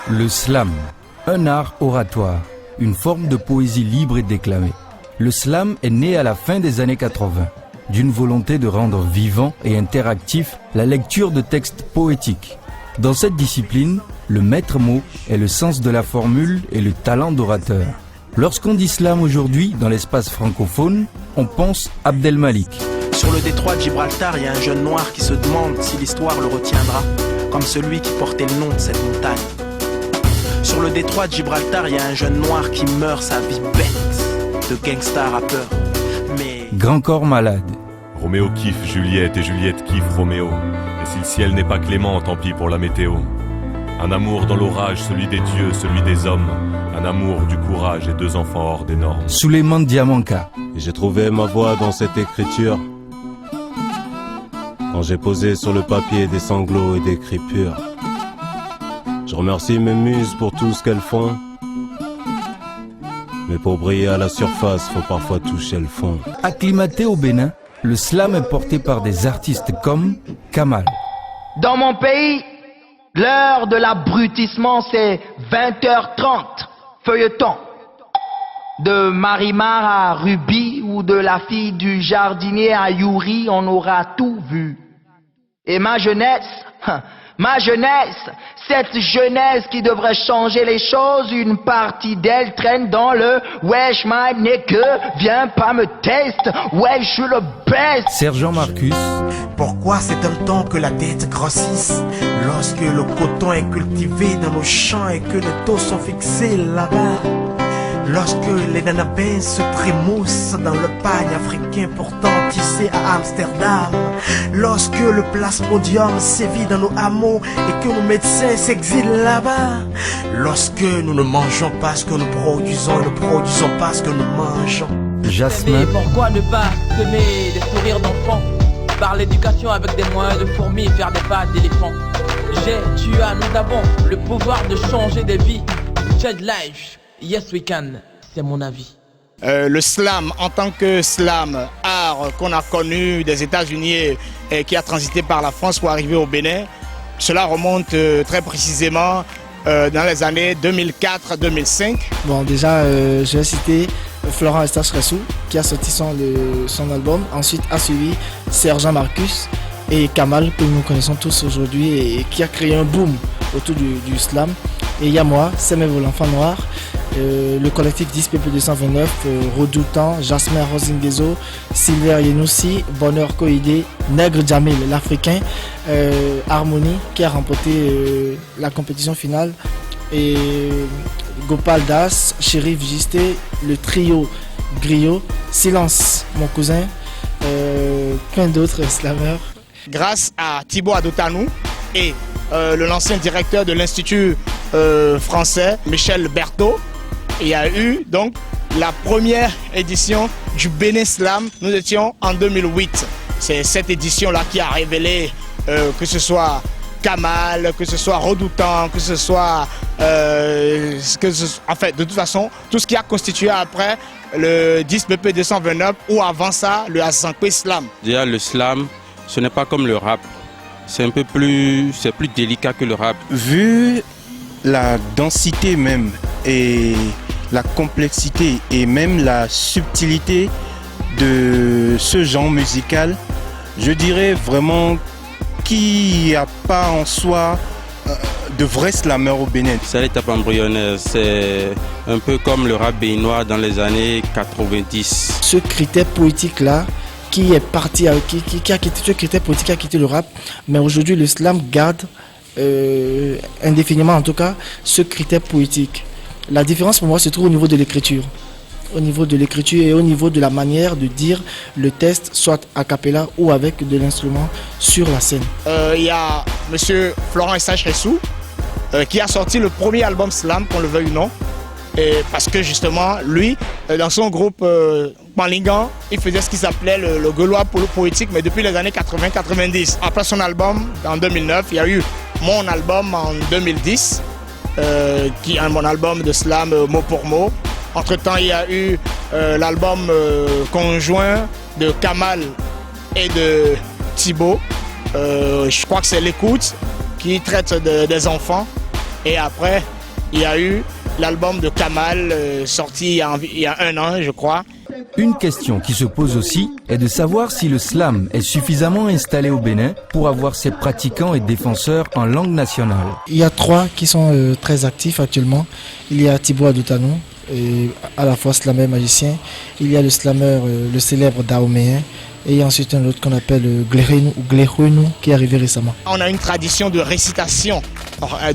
Le slam, un art oratoire, une forme de poésie libre et déclamée. Le slam est né à la fin des années 80, d'une volonté de rendre vivant et interactif la lecture de textes poétiques. Dans cette discipline, le maître mot est le sens de la formule et le talent d'orateur. Lorsqu'on dit slam aujourd'hui dans l'espace francophone, on pense Abdel Malik. Sur le détroit de Gibraltar, il y a un jeune noir qui se demande si l'histoire le retiendra, comme celui qui portait le nom de cette montagne. Sur le détroit de Gibraltar, il y a un jeune noir qui meurt sa vie bête de gangsta rappeur. Mais... Grand corps malade. Roméo kiffe Juliette et Juliette kiffe Roméo. Et si le ciel n'est pas clément, tant pis pour la météo. Un amour dans l'orage, celui des dieux, celui des hommes. Un amour du courage et 2 enfants hors des normes. Souleymane Diamanka. Et j'ai trouvé ma voix dans cette écriture. Quand j'ai posé sur le papier des sanglots et des cris purs. Je remercie mes muses pour tout ce qu'elles font. Mais pour briller à la surface, faut parfois toucher le fond. Acclimaté au Bénin, le slam est porté par des artistes comme Kamal. Dans mon pays, l'heure de l'abrutissement, c'est 20h30, feuilleton. De Marimar à Ruby ou de la fille du jardinier à Youri, on aura tout vu. Et ma jeunesse, cette jeunesse qui devrait changer les choses, une partie d'elle traîne dans le wesh my nigga, viens pas me test, ouais je suis le best. Sergent Marcus. Pourquoi c'est un temps que la dette grossisse, lorsque le coton est cultivé dans nos champs et que les taux sont fixés là-bas? Lorsque les nanabins se trémoussent dans le pagne africain pourtant tissé à Amsterdam. Lorsque le plasmodium sévit dans nos hameaux et que nos médecins s'exilent là-bas. Lorsque nous ne mangeons pas ce que nous produisons et ne produisons pas ce que nous mangeons. Jasmin. Mais pourquoi ne pas semer des sourires d'enfants, par l'éducation avec des moyens de fourmis et faire des pas d'éléphants? Tu as, nous avons le pouvoir de changer des vies. Change life. Yes we can, c'est mon avis. Le slam, en tant que slam, art qu'on a connu des États-Unis et qui a transité par la France pour arriver au Bénin, cela remonte très précisément dans les années 2004-2005. Bon, déjà, je vais citer Florent Eustache Ressou qui a sorti son album. Ensuite a suivi Sergent Marcus et Kamal, que nous connaissons tous aujourd'hui et qui a créé un boom autour du slam. Et il y a moi, Semevo l'enfant noir, le collectif 10PP229, Redoutant, Jasmin Rosindezo, Silver Yenoussi, Bonheur Koïdé, Nègre Jamil l'Africain, Harmonie qui a remporté la compétition finale, et Gopal Das, Chérif Gisté, le trio Griot, Silence mon cousin, plein d'autres slameurs. Grâce à Thibaut Adotanou et l'ancien directeur de l'Institut français, Michel Berthaud, il y a eu donc la première édition du Bénin Slam. Nous étions en 2008. C'est cette édition-là qui a révélé que ce soit Kamal, que ce soit Redoutant, que ce soit... en fait, de toute façon, tout ce qui a constitué après le 10PP229 ou avant ça, le Azankwe Slam. Déjà, le slam, ce n'est pas comme le rap. C'est plus délicat que le rap. Vu la densité même et la complexité et même la subtilité de ce genre musical, je dirais vraiment qu'il n'y a pas en soi de vrais slammeurs au Bénin. C'est l'étape embryonnaire, c'est un peu comme le rap béninois dans les années 90. Ce critère poétique-là, qui est parti, qui a quitté ce critère politique, qui a quitté le rap, mais aujourd'hui le slam garde indéfiniment en tout cas ce critère poétique. La différence pour moi se trouve au niveau de l'écriture. Au niveau de l'écriture et au niveau de la manière de dire le texte, soit a cappella ou avec de l'instrument sur la scène. Il y a monsieur Florent Eustache Ressou qui a sorti le premier album slam, qu'on le veuille ou non. Et parce que justement, lui, dans son groupe Panlingan, il faisait ce qui s'appelait le Gaulois poétique, mais depuis les années 80-90. Après son album, en 2009, il y a eu mon album en 2010, qui est mon album de slam mot pour mot. Entre-temps, il y a eu l'album conjoint de Kamal et de Thibaut. Je crois que c'est L'écoute, qui traite des enfants. Et après, il y a eu l'album de Kamal, sorti il y a 1 an, je crois. Une question qui se pose aussi est de savoir si le slam est suffisamment installé au Bénin pour avoir ses pratiquants et défenseurs en langue nationale. Il y a 3 qui sont très actifs actuellement. Il y a Thibaut Adoutanou, à la fois slammer magicien. Il y a le slammer, le célèbre Daoméen. Et ensuite un autre qu'on appelle Glehuenu qui est arrivé récemment. On a une tradition de récitation,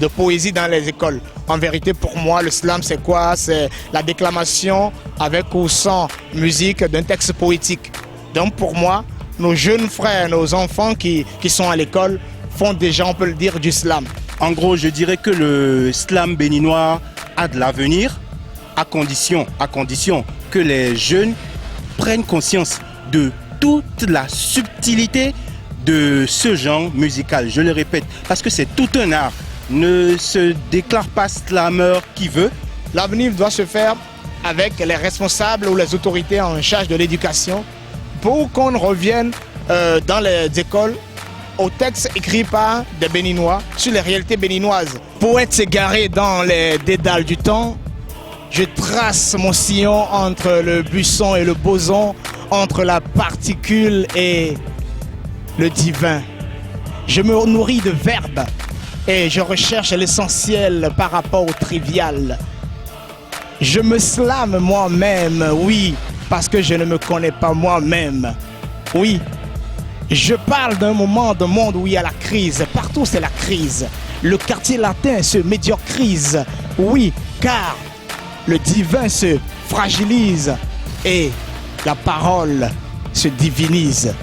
de poésie dans les écoles. En vérité, pour moi, le slam, c'est quoi? C'est la déclamation avec ou sans musique d'un texte poétique. Donc pour moi, nos jeunes frères, nos enfants qui sont à l'école font déjà, on peut le dire, du slam. En gros, je dirais que le slam béninois a de l'avenir, à condition que les jeunes prennent conscience de toute la subtilité de ce genre musical. Je le répète, parce que c'est tout un art. Ne se déclare pas slammer qui veut. L'avenir doit se faire avec les responsables ou les autorités en charge de l'éducation pour qu'on revienne dans les écoles aux textes écrits par des Béninois sur les réalités béninoises. Poète s'égarer dans les dédales du temps, je trace mon sillon entre le buisson et le boson, entre la particule et le divin. Je me nourris de verbes et je recherche l'essentiel par rapport au trivial. Je me slame moi-même, oui, parce que je ne me connais pas moi-même. Oui, je parle d'un moment, d'un monde où il y a la crise. Partout c'est la crise. Le quartier latin se médiocrise. Oui, car le divin se fragilise et la parole se divinise.